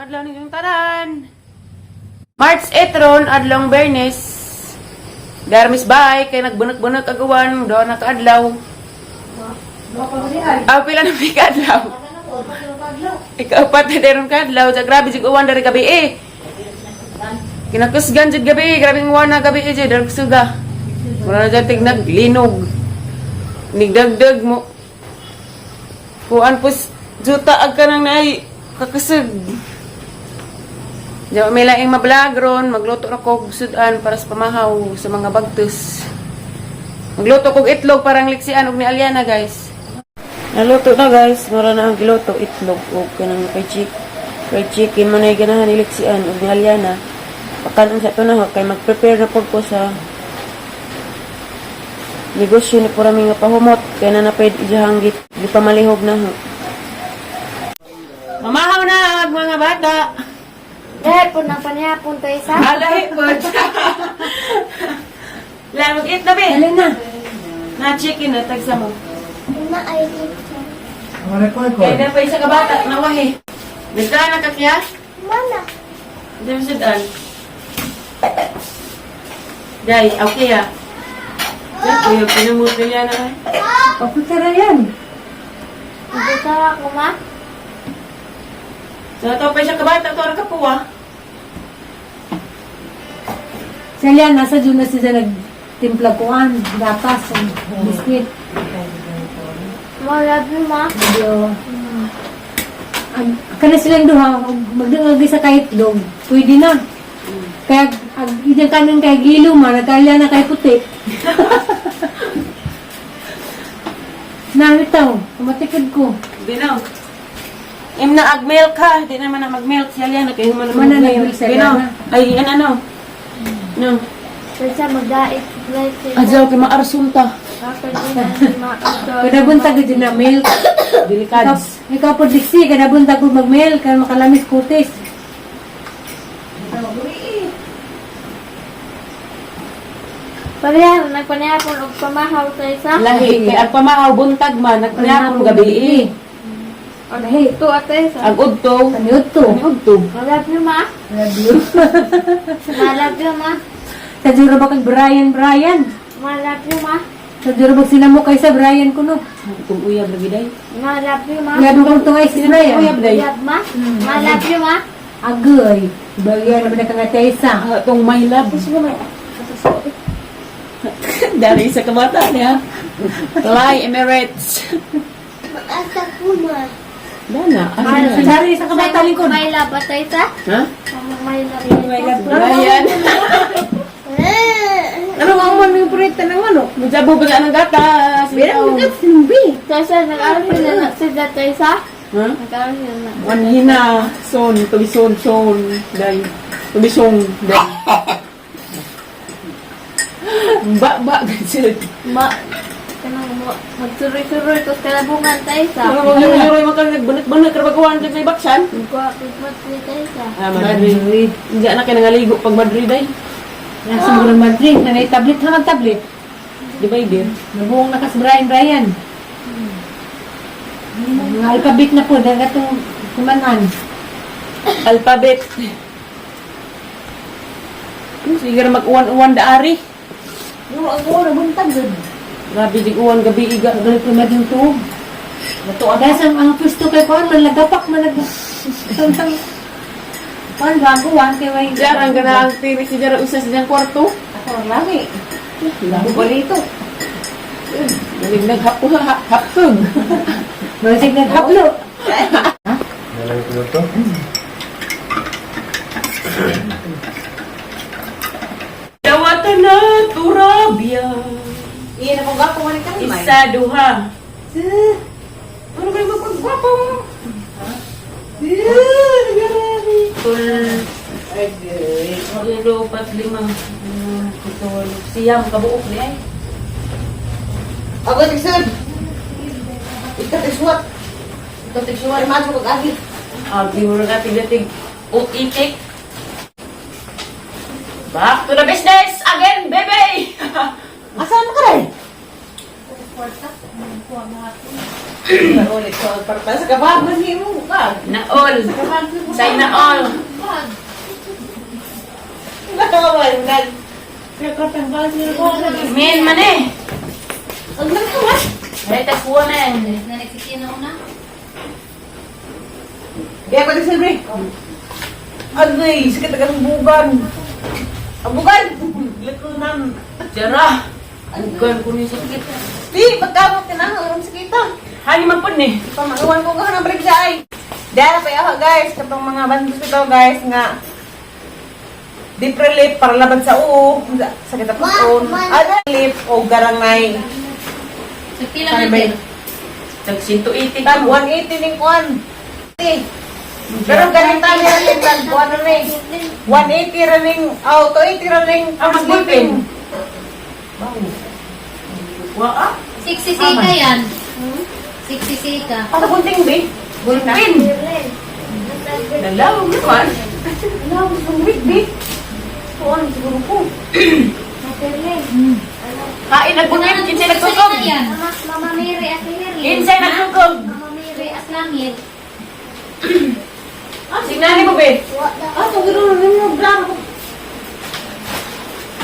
adlaw ninyong tanan. March 8 ron, adlong Bernes. Darmis bay, kay nagbunak-bunak agawan, doon nakaadlaw. Pila na may kaadlaw. Ikaw pati deron kaadlaw, sa grabe sig uwan dari gabi eh. Kinakusgan jud gabi, grabe ng uwan na gabi eh, dari kusuga. Mura na dyan naglinog. Nigdagdag mo. Kuan pus, juta ag ka nang naay, kakasag. Diyan may laing mablog ron, magluto na kog sudan para sa pamahaw sa mga bagtos. Magluto kog itlog parang liksian og ni Aliana, guys. Naluto na, guys. Mura na ang giluto itlog og kanang kay chicken mo na ganahan ni liksian og ni Aliana. Pakanon sa to na kay mag-prepare na po sa negosyo ni purami nga pahumot kay na naped ijahanggit di pa malihog na ho. Mamahaw na ang mga bata. Dahil po nang panihapon tayo sa... Alahi po. Lang, mag-eat na, be. Alin na? Na-chicken na, tagsa mo. Na ay dito. Kaya na pa isa ka bata, nawahi. Bista na kakya? Mana? Hindi mo sudan. Day, okay ah. Yan, kuya, pinamuto niya na. Paputara yan. Dito ako, ma? So, ito pa siya ka bata, ito ka po ah. Siya yan, nasa dyan na siya nagtimpla kuan, gatas, biskuit. Love you, ma? Medyo, kana silang duha, magdungagi sa kahit dog, pwede na. Kaya, idang kanin kay gilo man, nagkalya na kay puti. Namitaw, kumatikid ko. Binaw. Im na ag-milk ha, di naman na mag-milk siya yan, kaya man na Mana mag-milk. nag-milk siya Binaw. na. Ay, yan ano. No. Kasi mag-dait. Adyaw kay maarsunta. Kada buntag din na milk. Delikads. Ikaw po diksi, kada buntag ko mag-milk, kaya makalamis kutis. Pagyan, nagpanihapon og pamahaw tayo sa... Lahi, kay ang pamahaw buntag man, nagpanapong gabi eh. Lahi. Ito at tayo sa... Ang udto. Kaniot to. Ang udto. Love you, ma? Love you. Love you, ma? Sa duro ba kag Brian? Love you, ma? Sa duro ba sila mo kaysa Brian kuno? Kung uyab lagi day. Love you, ma? Nga doon kong tungay si Brian. Uyab day. Love, ma? Love you, ma? Agoy. Brian na ba na kang atesa? Itong my love. Sige, ma. Dari sa kabata niya. Fly Emirates. Asa ko, ma? Dana. Dari sa kabata lingkod. May love at tayo sa... Ha? May love. May love. Ayan. Ano ang man yung purita ng ano? Magsabo ba ng gata? Sinaw. Kasi nag-aaral sila na sila tayo sa... Ha? Nag-aaral sila na... Manhina. Son. Tubison. Son. Day. Tubisong. Day. Ba. Gansit. Ma... Kanang magsuroy-suroy tapos kalabungan tayo sa... Ano mga nagsuroy mo kang nagbanag-banag karabagawan dyan may baksan? Magkuha tayo sa... Madrid. Hindi na kayo nangaligo pag Madrid ay. Nasa mula Madrid. Nanay tablet ha tablet. Di ba ibig? Nabuong nakas Brian. Mga alphabet na po. Dahil itong kumanan. Alphabet. Sige na mag-uwan-uwan daari. Yung ako na buntag doon. Grabe di uwan gabi iga. Dahil ko na din to. Dahil ang pwesto kay Kuan, malagapak. Tantang. Kuan, bago kay Wayne. Jarang ka na ang tiri si Jara usas niyang kwarto. Ako, lami. Bago pa rito. Nalig naghapog. Masig naghaplo. Nalang ko to. Dawatan na turabya. Iyan ako gapo man ka ni Isa duha. Ano kayo magpagwapo? Ulo, pat, lima. Ito, siyam, kabuok ni ay. Ako tigsud. Ikaw tigsuwat. Ikaw tigsuwat. Masuk kag agit. Agi mo na tigatig. Itik. Back to the business again, baby! Asan ka rin? Ulit ko para sa kabag man mo ka. Naol. Say naol. Wag. Nakawal nag. Nakatang ba niya ko. Men man eh. Ang nakawas. Ay, takuha na yan. Na nagsikin na una. Kaya pa din sabi. Agay, sakit ang bugan. Ang bugan. Likunan. Jara. Bukan ko niya sakit. Di, pagkamot ka na. Ang sakita. Hani man po ni. Pamaluan ko ka ng break sa ay. Dahil pa ako guys. Kapag mga bandos ito guys nga. Deep relief para laban sa uo. Sakit ang puson. Ada relief o garangay. Sa pila man din. Tag 180 Tag 180 ning kuan. Pero ganito niya rin tag kuan na rin. 180 running, 280 running. Ah, mas bulpin. Wa ah. 60 ka yan. 60 ka. Ano kunting be? Bulpin. Dalaw naman. Ano, ang week be? Kuan siguro ko. Kain nagbungan kinsay nagtukog. Mama Mary at Mary. Kinsay nagtukog. Mama Mary at Lamir. Signali mo be. Ah, siguro na rin mo blanco.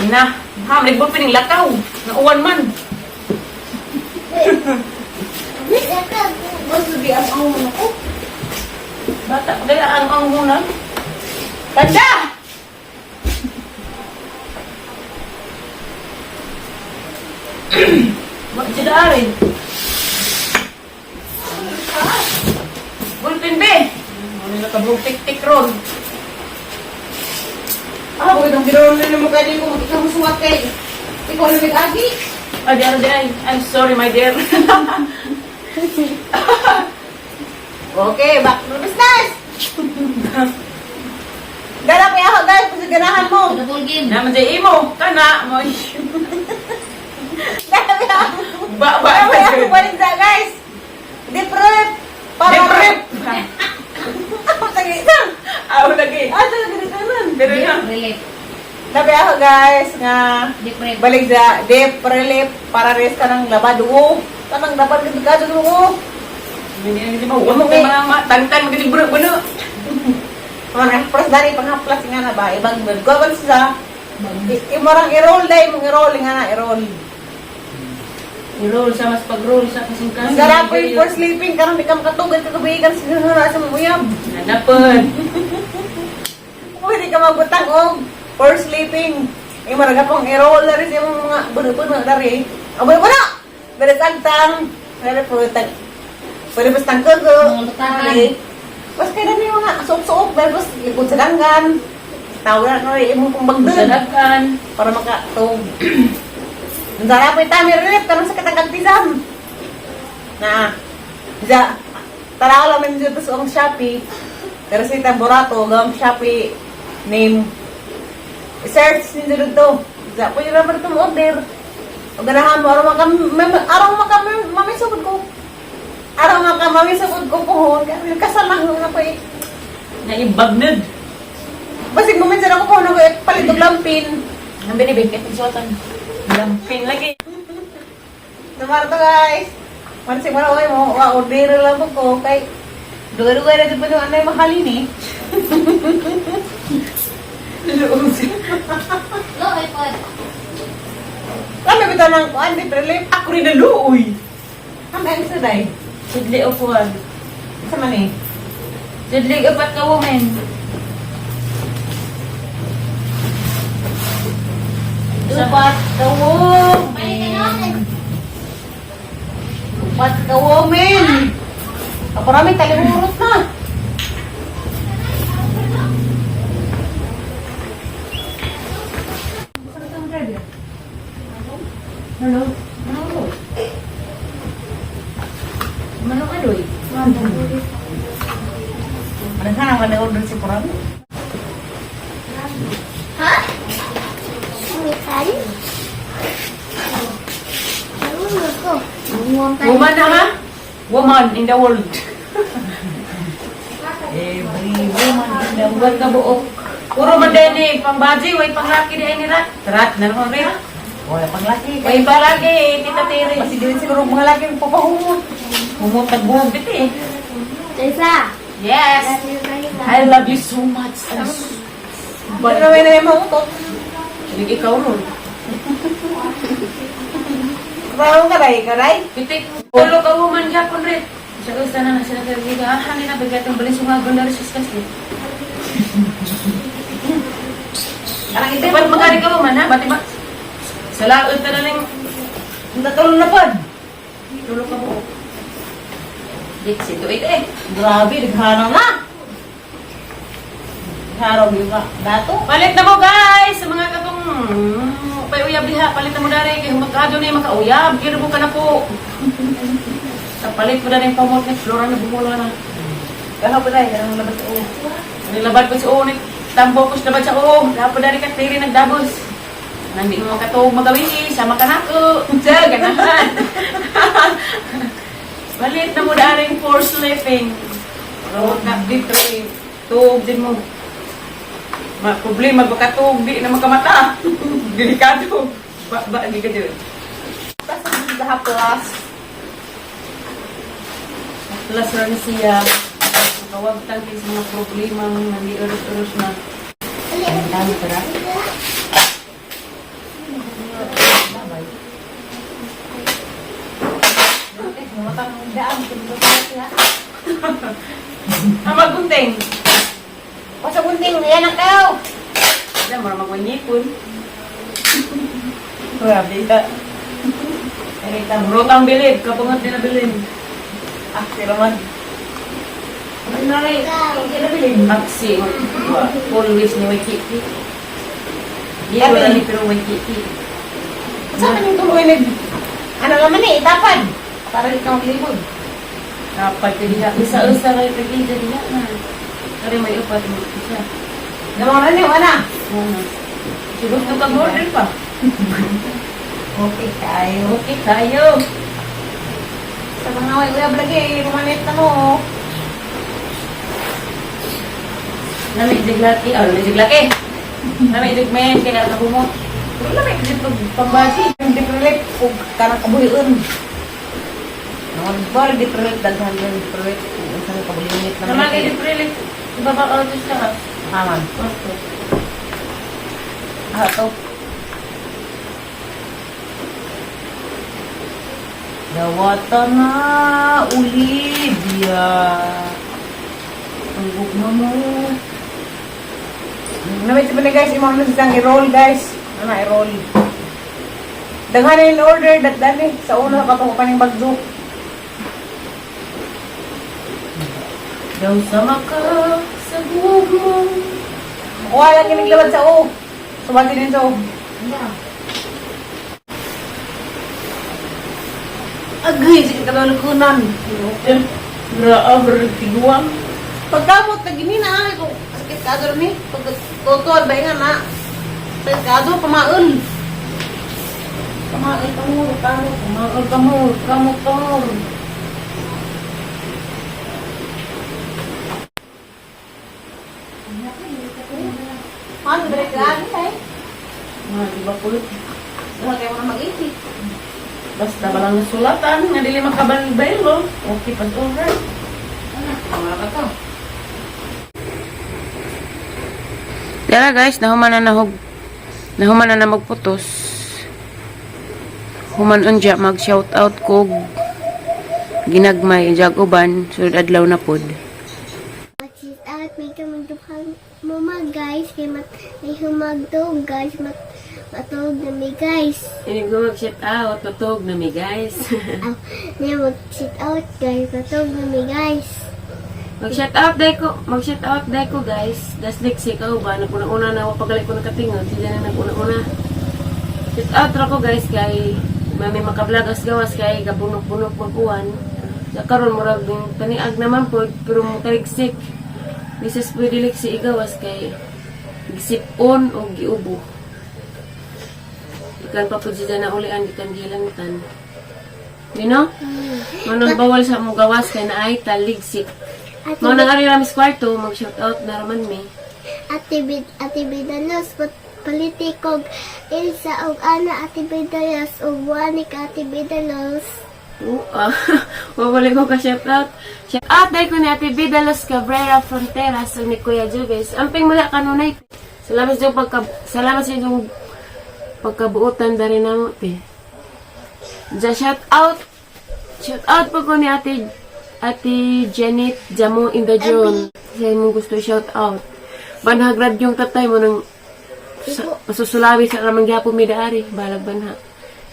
Ina, ha nagbulpin ning lakaw. Nauwan man. Gusto di ang ko. Bata pa kaya ang muna. Tanda! Bakit sila rin? Bulpin be! Ano na kabuktik-tik ron? Ah, huwag itong ginoon na mo kaya ko magkikamusuwat kay. Ikaw na nag-agi. Adi, I'm sorry my dear. Okay, back to business. Ganap kaya ako guys, pasiganahan mo. Double game. Naman sa imo, kana mo. Ganap kaya ako. Ba, Ganap kaya ako balik sa guys. Deep rip. Deprep! Tagi lang. Aw lagi. Ah, tagi lang. Pero na. Relief. Nabi ako guys nga Deep balik sa deep relief para rest ka ng labado. Tanang dapat ka dugo. Hindi mo, wala mo kayo mga tangtang magalibro ko no. Mga pras dari panghaplas nga na ba ibang gawin sa imorang i-roll day mong i-roll nga na i-roll. I-roll sa mas pag-roll sa kasing Ang garapoy for sleeping karon di ka makatugad kagabigan siguro sa mga uyab. Nanapan. Pwede ka magbutang og for sleeping. Imorang pong i-roll na rin sa mga buno-buno dari. Aboy ko na. Dari tagtang. Dari po tag. Pwede basta tangkago. Mga lutahan. Pas kaya na yung mga suok-suok dahil pas likod sa danggan. Tawaran na rin imong pong bagdan. Sadakan. Para makatog. Ang sarap ay tamir rin, karang sa katagagtizam. Na, ja, taraw lang dito sa ang Shopee. Pero sa itang burato, gawang Shopee name. I-search nyo dito. Ja, pwede naman itong order. O ganahan mo, araw mamisugod ko. Araw mamisugod ko po. Kasalang ako eh. Naibagnad. Basig mo minsan ako po, palit og lampin. Ang binibigit ng suotan. Lampin lagi. Namarto guys. Mansig mo na mo, order lang ko kay duga-duga na dito ano yung mahalin eh. Lo, ay pod. Kami bitaw ng kuan, di prelip. Ako rin na luoy. Ang dahil sa day. Sidli o kuwan. Sa man eh. Sidli upat ka women. Upat ka women. Upat ka women. Kaparami talimurot na. Hello? Manong adoy? Manang ka naman na-order si Puram. Ha? Sumitan? Ano ko? Woman na ha? Woman in the world. Every woman in the world ka buok. Puro man din eh, pambaji, way panglaki di ay nirat. Rat na naman rin. Wala pang laki. Way palagi, tita tiri. Kasi din siguro mga laki ang papahumot. Humutag buhog dito eh. Isa. Yes! I love you so much. Ba't na may namamutot? Hindi ikaw nun. Parang karay. Pitik, tulo ka woman yapon rin. Sa gusto na na sila kaya hangin na bigatong balik sumagon na resus kasi. Parang ito Ba't magkari ka woman ha? Bati ba? Sa laot na lang natulong na pod. tulo ka mo. Dixie, ito eh. Grabe, nagharaw na. Nagharaw yung dato. Palit na mo guys! Sa mga katong payuyab diha, palit na mo dari. Kaya magkado na yung makauyab. Kira mo ka na po. Sa palit mo na rin pamot ni Flora na bumula na. Kahapon na, yan ang labas sa ulo. Nilabad ko si Unik. Tambo ko siya labad sa uong. Dapat dari ka tiri nagdabos. Nandi mo katong magawin eh. Sama ka na ko. Sa ganahan. Palit na mo daring for sleeping. Road na di trip. Tuog din mo. Problema magkatog di na magkamata. Delikado. Ba, di ka dyan. Tapos sa haplas. Plus rin siya. Nakawag tangkis mga problema hindi urus-urus na. Ang dami para. Ang magunting. Masa gunting, yan ang kayo. Diyan, marang magwanyipon. Grabe ka. Rotang bilid, kapungat din na bilid. Ah, si Roman. Ano na rin? Hindi na bilid. Maxi. Always ni Waikiki. Hindi ko na ni pero Waikiki. Saan man yung tuloy nag... Ano naman eh, itapad. Para ikaw libod. Dapat ka diha. Isa-isa kayo pag-ida diha na. Kaya may upat mo siya. Naman niyo, ana. Siguro ka order pa. Okay, kayo. Okay tayo. Sa mga uyab lagi, rumanit na mo. Namidig laki. Namidig laki. Namidig men. Kaya nakabumot. Pero lamig dito pambasi. Yung diprelit, kung karang kabuhiun. Naman ba, diprelit, daghan yung diprelit. Kung saan kabuhiunit na Namagay di prelit. Ibaba ka ulit ka. Aman. Okay. Ah, ito. Dawata na, Olivia. Ang gugma mo. Namit sa guys, imang na sisang i-roll guys. Ano, i-roll. Daghan na yung order, dali. Sa una, kapag pa ng bagdok. Daw sama ka sa buhok mo. Wala lang kiniglabad sa O. Subati din sa O. Agay, sige ka daw lukunan. Grabe, tiguang. Pagkamot, nagini na. Kung sakit ka doon ni. Pag tutod, ba nga na. Sakit ka doon, pamaul. Pamaul, kamur, kamur. Kamur. Ano, direct lagi eh. Di ba pulot? Wala kayo na mag-isip. Basta balang nasulatan, nga dili makabalbaylo. Okay, pas over. Mga ka to. Tara guys, nahuman na magputos. Human unja mag shout out kog ginagmay jag uban sud adlaw na pod. Mag-sit out, may kamagdukhang mama guys. Kaya may humagdog guys. Matulog na may guys. Ini go shout out tutog na mi guys. May mag-sit out guys. Matulog na may guys. Mag-shout out day ko guys. Das next si ka uban una na pagalit ko nakatingod, sila na naguna-una. Shout out ra ko guys kay may makablog as gawas kay gabunok-bunok magkuhan. Sa karon murag yung taniag naman po pero mo kaligsik. Bisis pwede liksi igawas kay gisipon o giubo. Ikan pa po siya na ulian ikan gilangitan. You know? Manong bawal sa mong gawas kay na ay taligsik. Mga nangari ramis kwarto, mag-shout out na raman me. Ate Bidalos, Politikog, Ilsa, og Ana, Ate Bidalos, og Wanik, Ate Bidalos. Wawali ko ka shout out. Shout out dahil ko ni Ate Vida Los Cabrera Fronteras ug ni Kuya Juves. Amping mula kanunay. Salamat sa inyong pagkabuotan dari namo te. Ja shout out. Shout out po ko ni Ate Janet Jamo in the Drone. Siya mong gusto shout out. Banhagrad yung tatay mo ng pasusulawi sa ramang gyapon mi daari. Balag banha.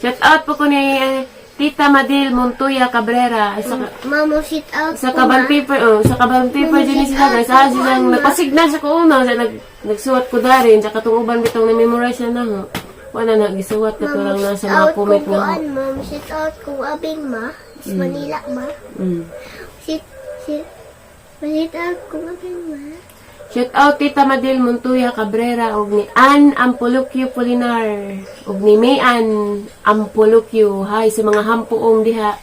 Shout out po ko ni Tita Madil Montoya Cabrera. Mamo, sit out Sa kaban paper, sa kaban paper din sila guys. Silang nagpasigna sa ko una, nagsuwat ko darin, sa katong bitong na-memorize na ho. Wala na, gisuwat ka to lang nasa mga comment nga ho. Mamo, sit out kung abing ma. Sa Manila ma. Sit out kung abing ma. Shout out Tita Madil Montoya Cabrera og ni Ann Ampolukyo Polinar og ni Mayan Ampolukyo. Hi sa mga hampuong diha.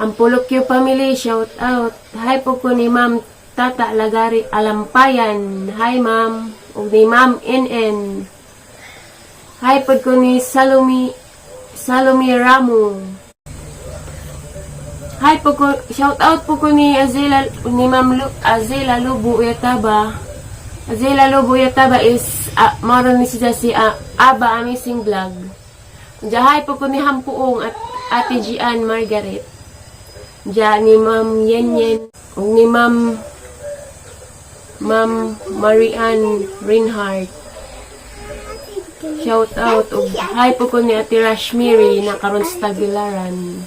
Ampolukyo family, shout out. Hi po ko ni Ma'am Tata Lagari Alampayan. Hi ma'am. Og ni Ma'am NN. Hi po ko ni Salome Ramo. Hi po ko, shout out po ko ni Ma'am Azela Lubo Uyataba. Azela Lubo Uyataba is, maron ni siya si Aba Amazing Vlog. Diya, hi po ko ni Hampuong at Ate Gian Margaret. Diya, ni Ma'am Yen o ni Ma'am Marianne Reinhardt. Shout out. O, hi po ko ni Ate Rashmiri na karon sa Tagbilaran.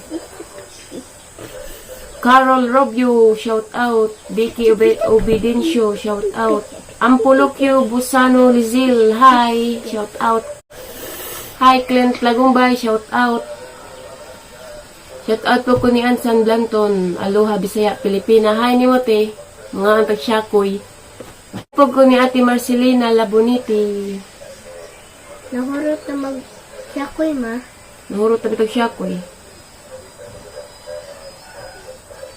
Carol Robio, shout out. Vicky Obidencio, shout out. Ampolokyo Busano Lizil, hi, shout out. Hi, Clint Lagumbay, shout out. Shout out po ko ni Ansan Blanton, Aloha, Bisaya, Pilipina. Hi, ni Mote, mga antag syakoy. Po ko ni Ate Marcelina Laboniti. Nahurot na mag-syakoy ma. Nahurot na bitag syakoy.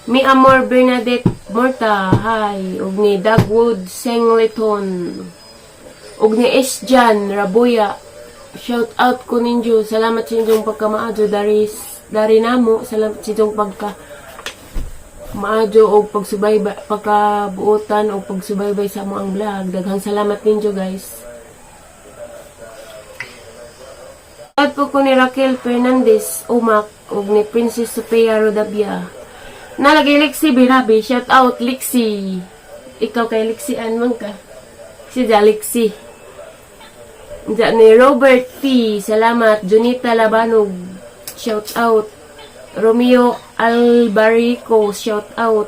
Mi Amor Bernadette Morta, hi. Og ni Dagwood Sengleton. Og ni Esjan Rabuya. Shout out ko ninyo. Salamat sa inyong pagkamaadyo dari namo. Salamat sa inyong maadyo og pagsubaybay, pagkabuotan og pagsubaybay sa mo ang vlog. Daghang salamat ninyo guys. Shout po ko ni Raquel Fernandez Umak og ni Princess Sofia Rodabia. Nalagay Lexi Binabi, shout out Lexi. Ikaw kay Lexi man ka. Si Lexi. Diyan ni Robert T. Salamat. Junita Labanog, shout out. Romeo Albarico, shout out.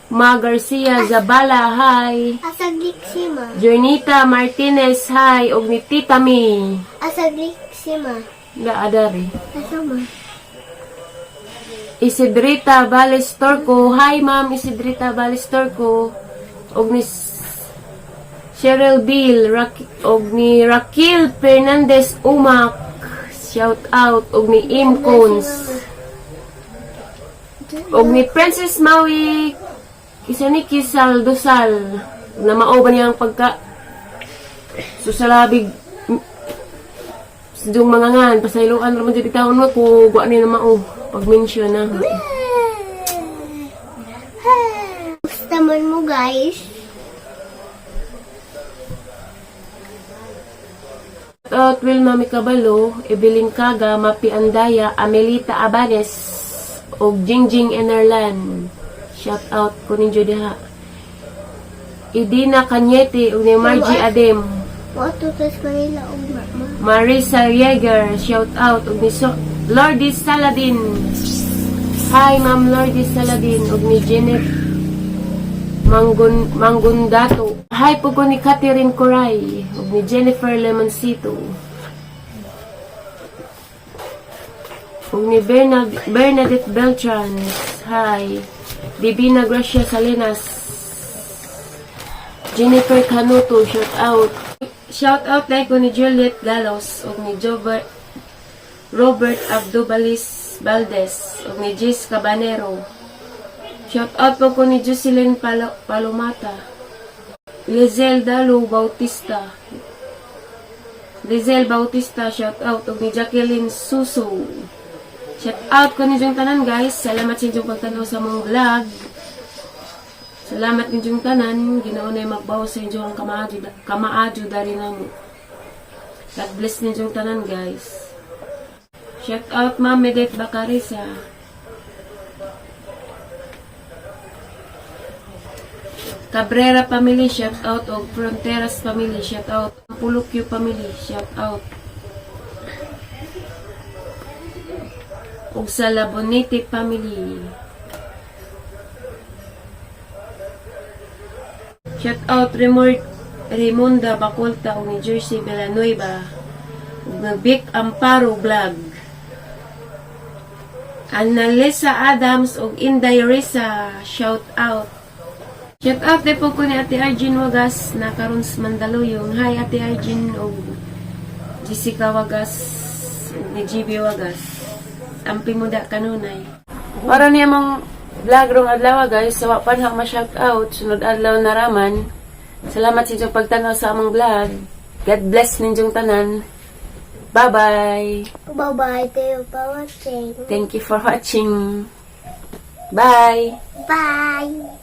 Ma Garcia Zabala, hi. Asag liksi ma. Junita Martinez, hi. Og ni Tita Mi. Asag liksi ma. Gaadari. Asa ma. Isidrita Balestorco. Hi, Ma'am Isidrita Balestorco. Og ni Cheryl Bill. Og ni Raquel Fernandez Umak. Shout out. Og ni Im Cones. Og ni Princess Maui. Isa ni Kisal Dusal. Na mao ba niyang pagka susalabig yung mga ngan. Pasayloan naman dito taon mo. Kung guwa niya na mao. Pag-mention na. Gusto man mo guys. Shout out Wilma Mikabalo, Evelyn Kaga, Mapi Andaya, Amelita Abanes, o Jingjing Enerlan. Shout out ko ninyo diha. Idina Kanyete, o ni Margie Adem. Matutas Manila o mama. Marisa Yeager, shout out. O ni Lourdes Saladin. Hi, Ma'am Lourdes Saladin. O ni Janet Mangundato. Hi po ko ni Catherine Coray. O ni Jennifer Lemoncito. O ni Bernadette Beltran. Hi. Divina Gracia Salinas. Jennifer Canuto, shout out. Shout out dahil ko ni Juliet Galos. O ni Robert Abdubalis Valdez o ni Jis Cabanero. Shout out po ko ni Jocelyn Palomata. Lizelle Dalu Bautista. Lizelle Bautista, shout out. O ni Jacqueline Suso. Shout out ko ninyong tanan guys. Salamat sa inyong pagtanaw sa mong vlog. Salamat ninyong tanan. Ginaunay magbawas sa inyong kamaadyo dari namo. God bless ninyong tanan guys. Shout out Ma'am Medet Bacarisa. Cabrera family, shout out. Og Fronteras family, shout out. Pulukyo family, shout out. Og sa Labonete family. Shout out Raimonda Bacolta og ni Jersey Villanueva. Og nag-Vic Amparo vlog. Annalisa Adams og Inday Risa, shout out. Shout out din po ko ni Ate Arjun Wagas na karon sa Mandaluyong. Hi Ate Arjun og Jessica Wagas og ni GB Wagas. Ampi mo da kanunay. Para niya mong vlog rong adlaw guys. Sa wapan ha ma-shout out. Sunod adlaw na raman. Salamat sa inyong pagtanaw sa among vlog. God bless ninyong tanan. Bye-bye. Bye-bye. Thank you for watching. Thank you for watching. Bye. Bye.